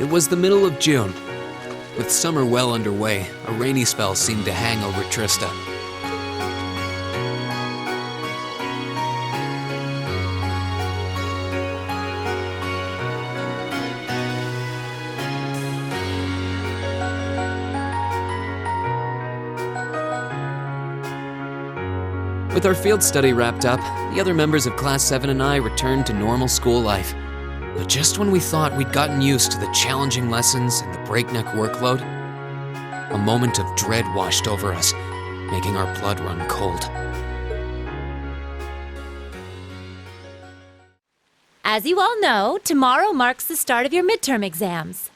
It was the middle of June. With summer well underway, a rainy spell seemed to hang over Trista. With our field study wrapped up, the other members of Class 7 and I returned to normal school life. But just when we thought we'd gotten used to the challenging lessons and the breakneck workload, a moment of dread washed over us, making our blood run cold. As you all know, tomorrow marks the start of your midterm exams.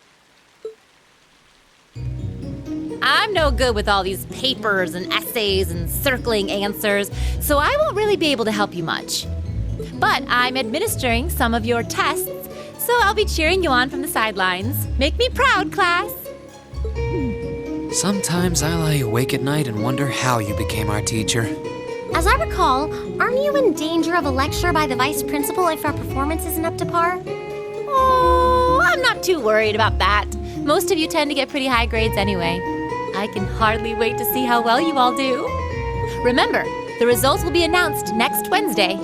I'm no good with all these papers and essays and circling answers, so I won't really be able to help you much. But I'm administering some of your tests, so I'll be cheering you on from the sidelines. Make me proud, class! Sometimes I lie awake at night and wonder how you became our teacher. As I recall, aren't you in danger of a lecture by the vice principal if our performance isn't up to par? Oh, I'm not too worried about that. Most of you tend to get pretty high grades anyway. I can hardly wait to see how well you all do. Remember, the results will be announced next Wednesday.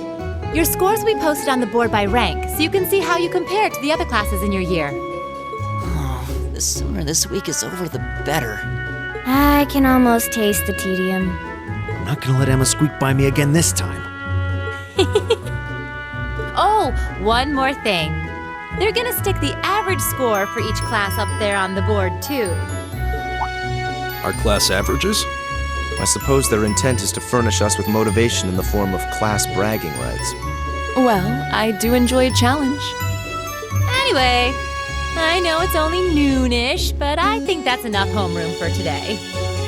Your scores will be posted on the board by rank, so you can see how you compare to the other classes in your year. Oh, the sooner this week is over, the better. I can almost taste the tedium. I'm not gonna let Emma squeak by me again this time. Oh, one more thing. They're gonna stick the average score for each class up there on the board, too. Our class averages? I suppose their intent is to furnish us with motivation in the form of class bragging rights. Well, I do enjoy a challenge. Anyway, I know it's only noonish, but I think that's enough homeroom for today.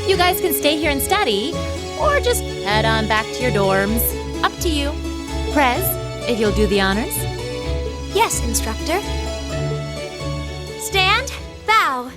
You guys can stay here and study, or just head on back to your dorms. Up to you. Prez, if you'll do the honors. Yes, instructor. Stand, bow.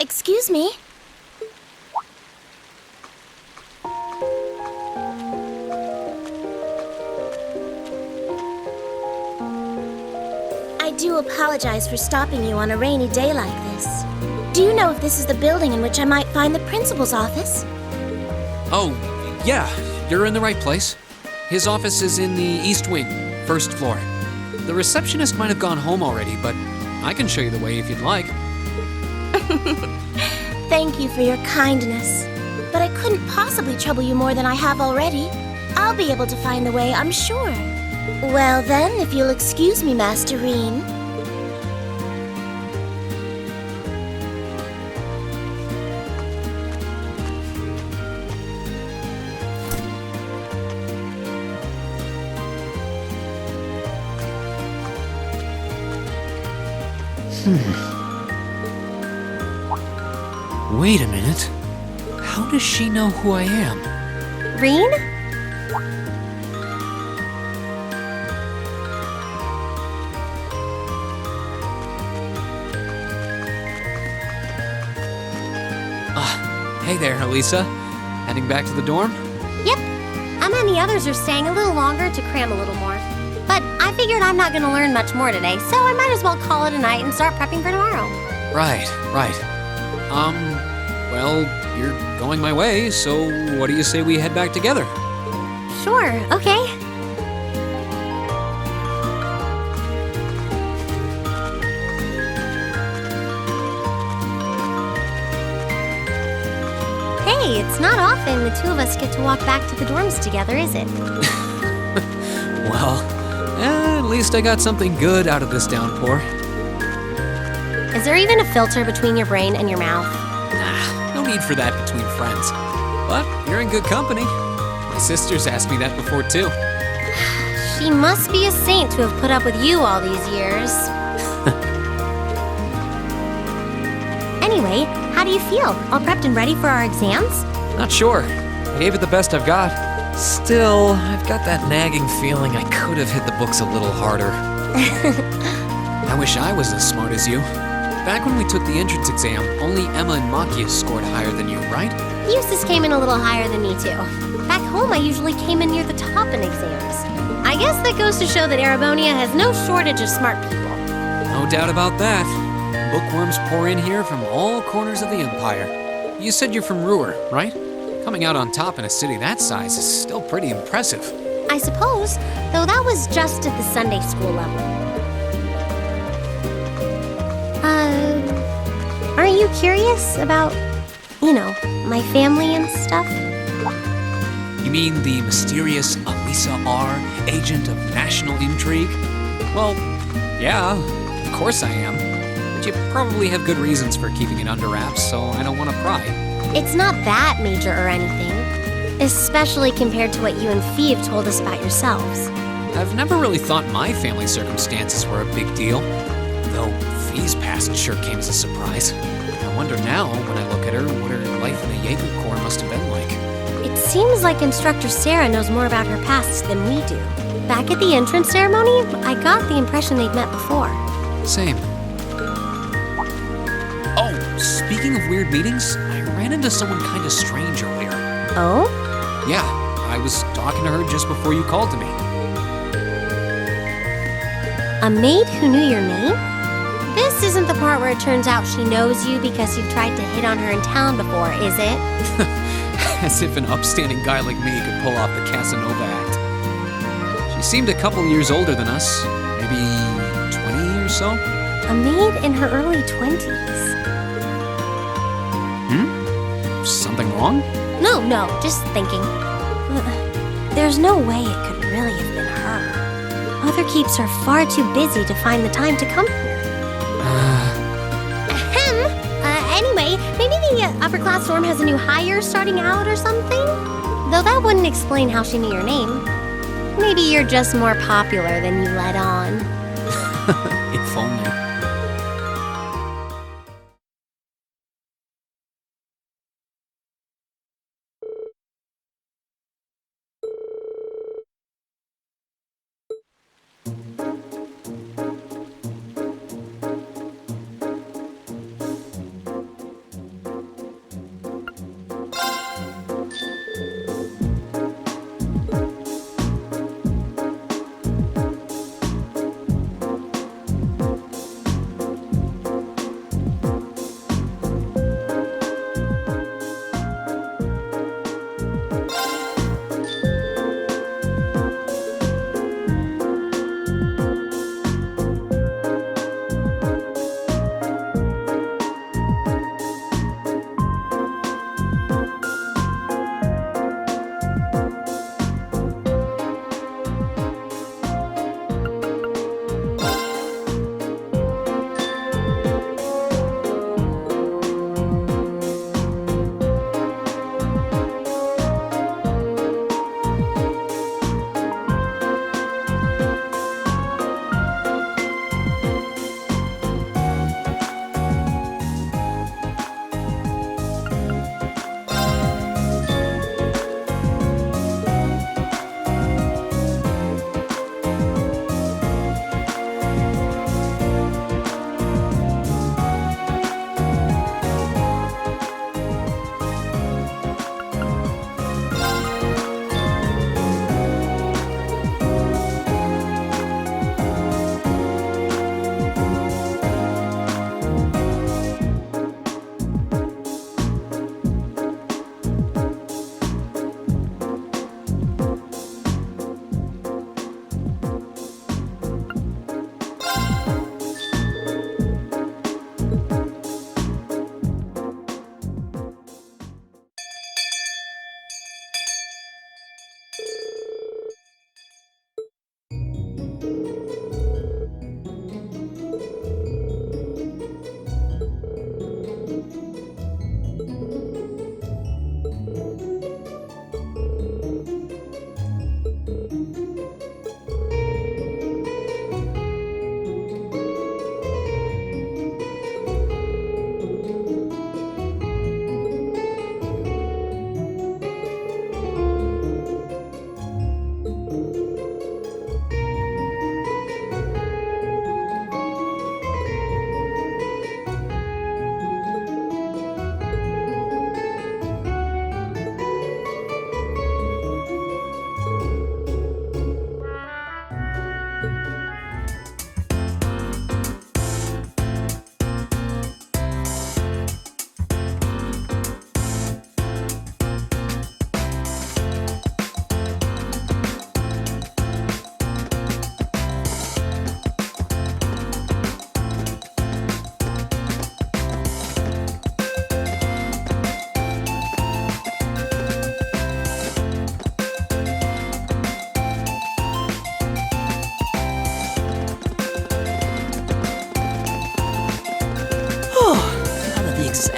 Excuse me? I do apologize for stopping you on a rainy day like this. Do you know if this is the building in which I might find the principal's office? Oh, yeah, you're in the right place. His office is in the East Wing, first floor. The receptionist might have gone home already, but I can show you the way if you'd like. Thank you for your kindness. But I couldn't possibly trouble you more than I have already. I'll be able to find the way, I'm sure. Well then, if you'll excuse me, Masterine. Wait a minute. How does she know who I am? Reen? Hey there, Alisa. Heading back to the dorm? Yep. Emma and the others are staying a little longer to cram a little more. But I figured I'm not gonna learn much more today, so I might as well call it a night and start prepping for tomorrow. Right. Well, you're going my way, so what do you say we head back together? Sure, okay. Hey, it's not often the two of us get to walk back to the dorms together, is it? Well, at least I got something good out of this downpour. Is there even a filter between your brain and your mouth? No need for that between friends. But you're in good company. My sister's asked me that before, too. She must be a saint to have put up with you all these years. Anyway, how do you feel? All prepped and ready for our exams? Not sure. I gave it the best I've got. Still, I've got that nagging feeling I could have hit the books a little harder. I wish I was as smart as you. Back when we took the entrance exam, only Emma and Makia scored higher than you, right? Eustace came in a little higher than me, too. Back home, I usually came in near the top in exams. I guess that goes to show that Arabonia has no shortage of smart people. No doubt about that. Bookworms pour in here from all corners of the Empire. You said you're from Ruhr, right? Coming out on top in a city that size is still pretty impressive. I suppose, though that was just at the Sunday school level. Aren't you curious about, my family and stuff? You mean the mysterious Alisa R, agent of national intrigue? Well, yeah, of course I am. But you probably have good reasons for keeping it under wraps, so I don't want to pry. It's not that major or anything, especially compared to what you and Fee have told us about yourselves. I've never really thought my family circumstances were a big deal, though Fee's past sure came as a surprise. I wonder now, when I look at her, what her life in the Jaeger Corps must have been like. It seems like Instructor Sarah knows more about her past than we do. Back at the entrance ceremony, I got the impression they'd met before. Same. Oh, speaking of weird meetings, I ran into someone kind of strange earlier. Oh? Yeah, I was talking to her just before you called to me. A maid who knew your name? This isn't the part where it turns out she knows you because you've tried to hit on her in town before, is it? As if an upstanding guy like me could pull off the Casanova act. She seemed a couple years older than us, maybe 20 or so. A maid in her early 20s. Something wrong? No, just thinking. There's no way it could really have been her. Mother keeps her far too busy to find the time to come here. Anyway, maybe the upper class dorm has a new hire starting out or something? Though that wouldn't explain how she knew your name. Maybe you're just more popular than you let on. If only.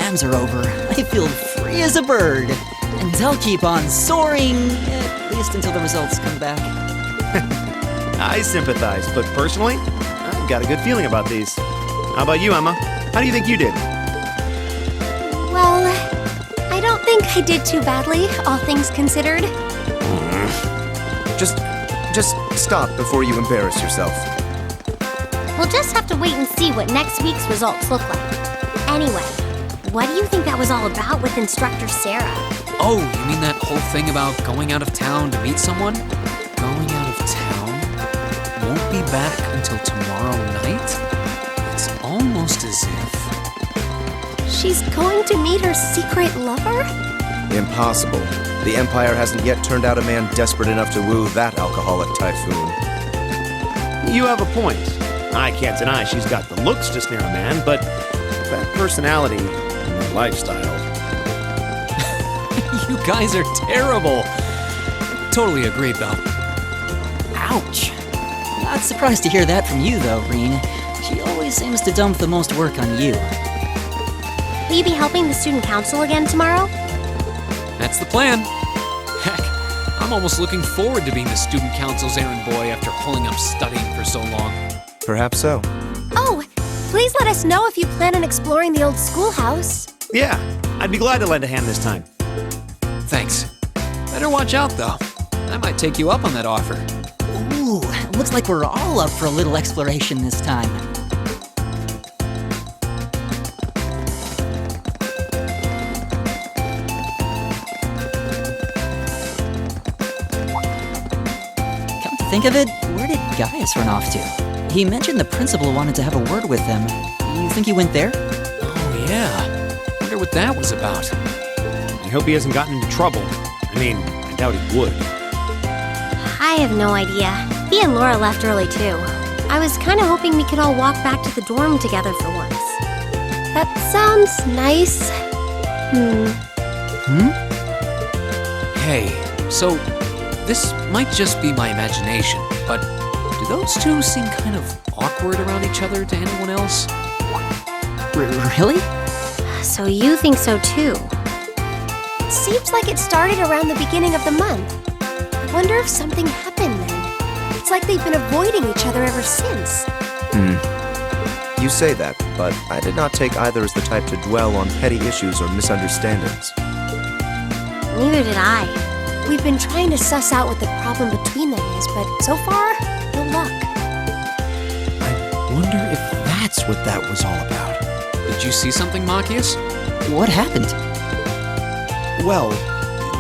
exams are over, I feel free as a bird. And I'll keep on soaring, at least until the results come back. I sympathize, but personally, I've got a good feeling about these. How about you, Emma? How do you think you did? Well, I don't think I did too badly, all things considered. Just stop before you embarrass yourself. We'll just have to wait and see what next week's results look like. Anyway, what do you think that was all about with Instructor Sarah? Oh, you mean that whole thing about going out of town to meet someone? Going out of town? Won't be back until tomorrow night? It's almost as if... She's going to meet her secret lover? Impossible. The Empire hasn't yet turned out a man desperate enough to woo that alcoholic typhoon. You have a point. I can't deny she's got the looks to snare a man, but that personality and that lifestyle... You guys are terrible. Totally agreed, though. Ouch. Not surprised to hear that from you, though, Reen. She always seems to dump the most work on you. Will you be helping the student council again tomorrow? That's the plan. Heck, I'm almost looking forward to being the student council's errand boy after pulling up studying for so long. Perhaps so. Oh, please let us know if you plan on exploring the old schoolhouse. Yeah, I'd be glad to lend a hand this time. Thanks. Better watch out, though. I might take you up on that offer. Ooh, looks like we're all up for a little exploration this time. Come to think of it, where did Gaius run off to? He mentioned the principal wanted to have a word with him. You think he went there? Oh, yeah. Wonder what that was about. I hope he hasn't gotten into trouble. I mean, I doubt he would. I have no idea. He and Laura left early too. I was kind of hoping we could all walk back to the dorm together for once. That sounds nice. Hey, so this might just be my imagination, but do those two seem kind of awkward around each other to anyone else? Really? So you think so too? It seems like it started around the beginning of the month. I wonder if something happened then. It's like they've been avoiding each other ever since. You say that, but I did not take either as the type to dwell on petty issues or misunderstandings. Neither did I. We've been trying to suss out what the problem between them is, but so far, no luck. I wonder if that's what that was all about. Did you see something, Machias? What happened? Well,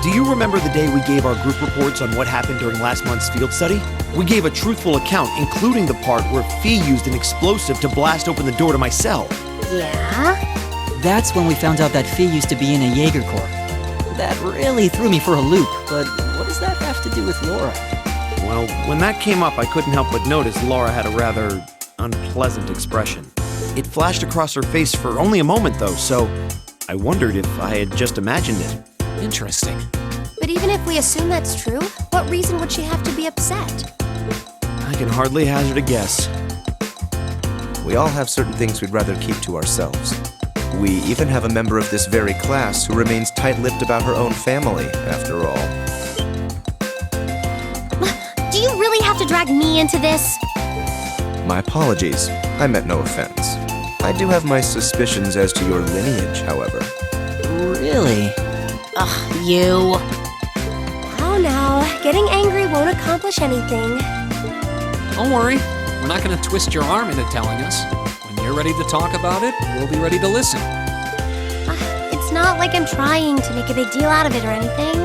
do you remember the day we gave our group reports on what happened during last month's field study? We gave a truthful account, including the part where Fee used an explosive to blast open the door to my cell. Yeah? That's when we found out that Fee used to be in a Jaeger Corps. That really threw me for a loop, but what does that have to do with Laura? Well, when that came up, I couldn't help but notice Laura had a rather unpleasant expression. It flashed across her face for only a moment, though, so I wondered if I had just imagined it. Interesting. But even if we assume that's true, what reason would she have to be upset? I can hardly hazard a guess. We all have certain things we'd rather keep to ourselves. We even have a member of this very class who remains tight-lipped about her own family, after all. Do you really have to drag me into this? My apologies. I meant no offense. I do have my suspicions as to your lineage, however. Really? Ugh, you. Now, getting angry won't accomplish anything. Don't worry. We're not going to twist your arm into telling us. When you're ready to talk about it, we'll be ready to listen. It's not like I'm trying to make a big deal out of it or anything.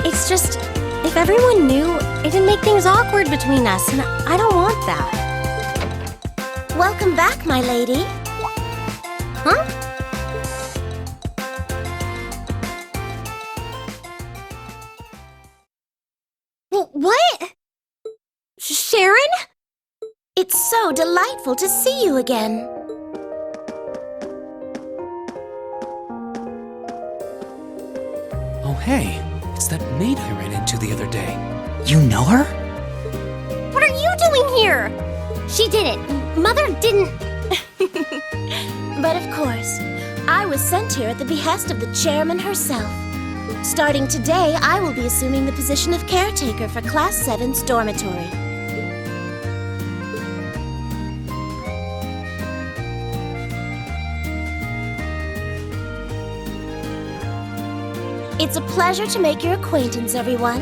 It's just, if everyone knew, it'd make things awkward between us, and I don't want that. Welcome back, my lady. Huh? What? Sharon? It's so delightful to see you again. Oh, hey. It's that maid I ran into the other day. You know her? What are you doing here? She didn't. Mother didn't. But of course, I was sent here at the behest of the chairman herself. Starting today, I will be assuming the position of caretaker for Class 7's dormitory. It's a pleasure to make your acquaintance, everyone.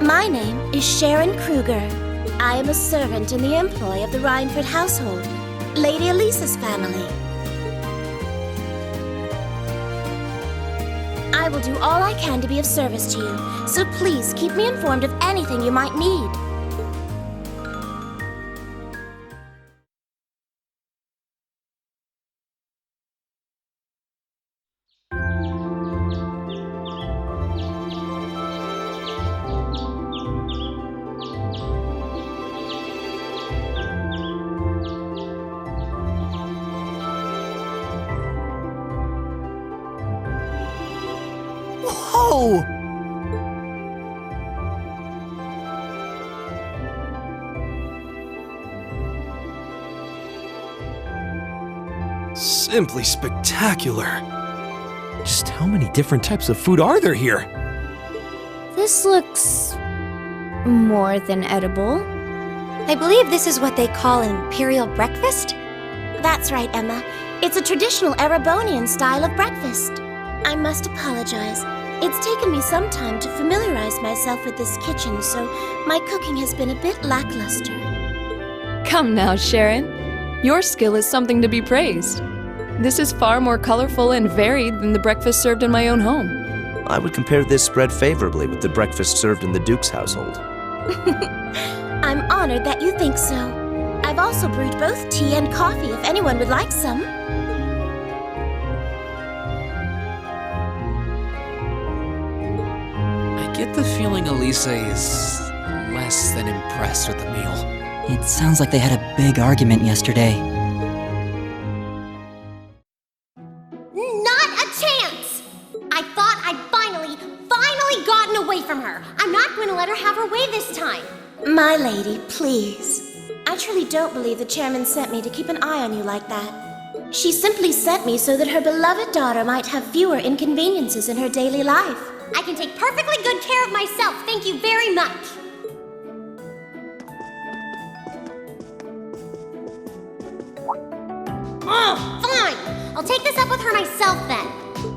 My name is Sharon Kruger. I am a servant in the employ of the Rhineford household, Lady Alisa's family. I will do all I can to be of service to you, so please keep me informed of anything you might need. Whoa! Simply spectacular. Just how many different types of food are there here? This looks more than edible. I believe this is what they call an imperial breakfast. That's right, Emma. It's a traditional Erebonian style of breakfast. I must apologize. It's taken me some time to familiarize myself with this kitchen, so my cooking has been a bit lackluster. Come now, Sharon. Your skill is something to be praised. This is far more colorful and varied than the breakfast served in my own home. I would compare this spread favorably with the breakfast served in the Duke's household. I'm honored that you think so. I've also brewed both tea and coffee if anyone would like some. I get the feeling Alisa is less than impressed with the meal. It sounds like they had a big argument yesterday. Not a chance! I thought I'd finally gotten away from her. I'm not going to let her have her way this time. My lady, please. I truly don't believe the chairman sent me to keep an eye on you like that. She simply sent me so that her beloved daughter might have fewer inconveniences in her daily life. I can take perfectly good care of myself, thank you very much. Oh, fine! I'll take this up with her myself then.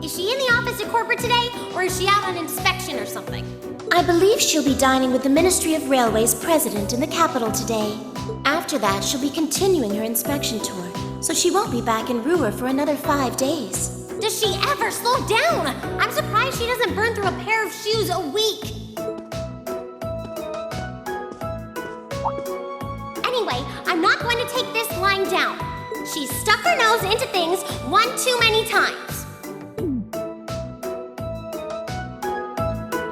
Is she in the office at corporate today, or is she out on inspection or something? I believe she'll be dining with the Ministry of Railways president in the capital today. After that, she'll be continuing her inspection tour, so she won't be back in Ruhr for another 5 days. Does she ever slow down? I'm surprised she doesn't burn through a pair of shoes a week. Anyway, I'm not going to take this lying down. She's stuck her nose into things one too many times.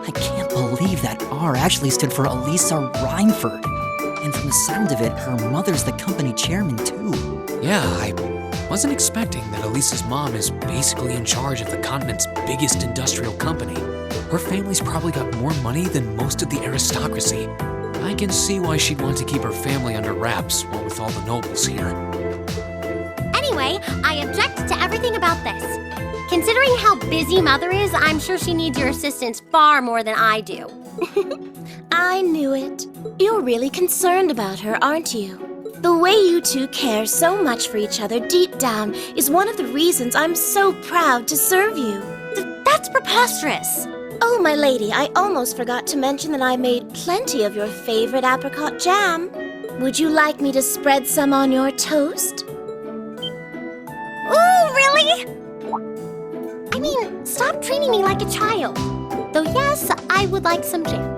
I can't believe that R actually stood for Alisa Rhineford. And from the sound of it, her mother's the company chairman too. Yeah, I wasn't expecting that Alisa's mom is basically in charge of the continent's biggest industrial company. Her family's probably got more money than most of the aristocracy. I can see why she'd want to keep her family under wraps, what with all the nobles here. Anyway, I object to everything about this. Considering how busy Mother is, I'm sure she needs your assistance far more than I do. I knew it. You're really concerned about her, aren't you? The way you two care so much for each other deep down is one of the reasons I'm so proud to serve you. That's preposterous. Oh, my lady, I almost forgot to mention that I made plenty of your favorite apricot jam. Would you like me to spread some on your toast? Ooh, really? I mean, stop treating me like a child. Though yes, I would like some jam.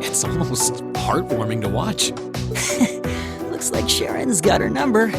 It's almost heartwarming to watch. Looks like Sharon's got her number.